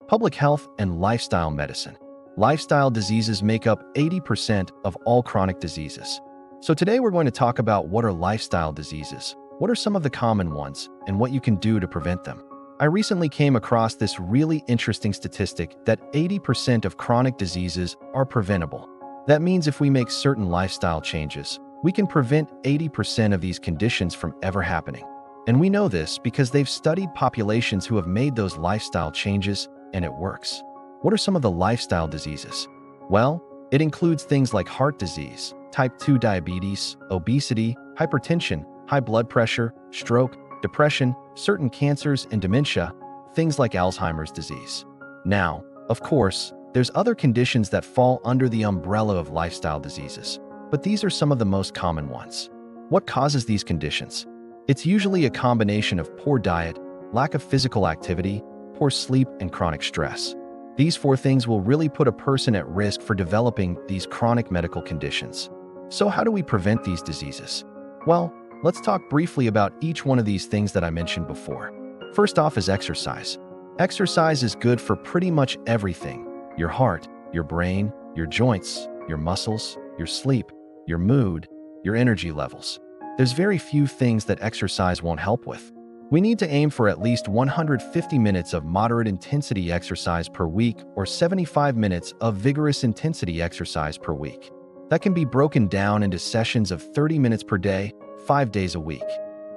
Public health and lifestyle medicine. Lifestyle diseases make up 80% of all chronic diseases. So today we're going to talk about what are lifestyle diseases, what are some of the common ones, and what you can do to prevent them. I recently came across this really interesting statistic that 80% of chronic diseases are preventable. That means if we make certain lifestyle changes, we can prevent 80% of these conditions from ever happening. And we know this because they've studied populations who have made those lifestyle changes, and it works. What are some of the lifestyle diseases? Well, it includes things like heart disease, type 2 diabetes, obesity, hypertension, high blood pressure, stroke, depression, certain cancers, and dementia, things like Alzheimer's disease. Now, of course, there's other conditions that fall under the umbrella of lifestyle diseases, but these are some of the most common ones. What causes these conditions? It's usually a combination of poor diet, lack of physical activity, poor sleep, and chronic stress. These four things will really put a person at risk for developing these chronic medical conditions. So how do we prevent these diseases? Well, let's talk briefly about each one of these things that I mentioned before. First off is exercise. Exercise is good for pretty much everything: your heart, your brain, your joints, your muscles, your sleep, your mood, your energy levels. There's very few things that exercise won't help with. We need to aim for at least 150 minutes of moderate intensity exercise per week or 75 minutes of vigorous intensity exercise per week. That can be broken down into sessions of 30 minutes per day, 5 days a week.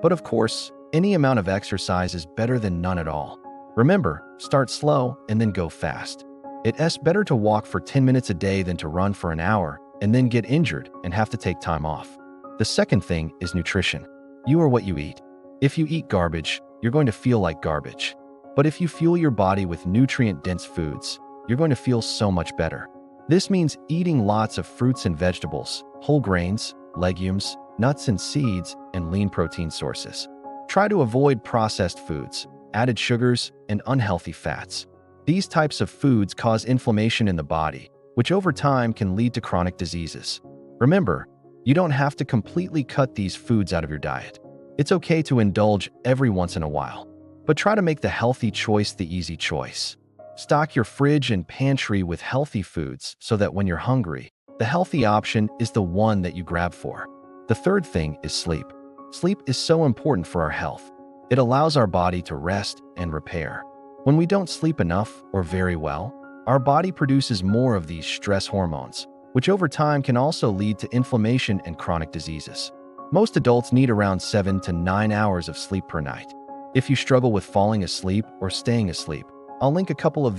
But of course, any amount of exercise is better than none at all. Remember, start slow and then go fast. It's better to walk for 10 minutes a day than to run for an hour and then get injured and have to take time off. The second thing is nutrition. You are what you eat. If you eat garbage, you're going to feel like garbage. But if you fuel your body with nutrient-dense foods, you're going to feel so much better. This means eating lots of fruits and vegetables, whole grains, legumes, nuts and seeds, and lean protein sources. Try to avoid processed foods, added sugars, and unhealthy fats. These types of foods cause inflammation in the body, which over time can lead to chronic diseases. Remember, you don't have to completely cut these foods out of your diet. It's okay to indulge every once in a while, but try to make the healthy choice the easy choice. Stock your fridge and pantry with healthy foods so that when you're hungry, the healthy option is the one that you grab for. The third thing is sleep. Sleep is so important for our health. It allows our body to rest and repair. When we don't sleep enough or very well, our body produces more of these stress hormones, which over time can also lead to inflammation and chronic diseases. Most adults need around 7 to 9 hours of sleep per night. If you struggle with falling asleep or staying asleep, I'll link a couple of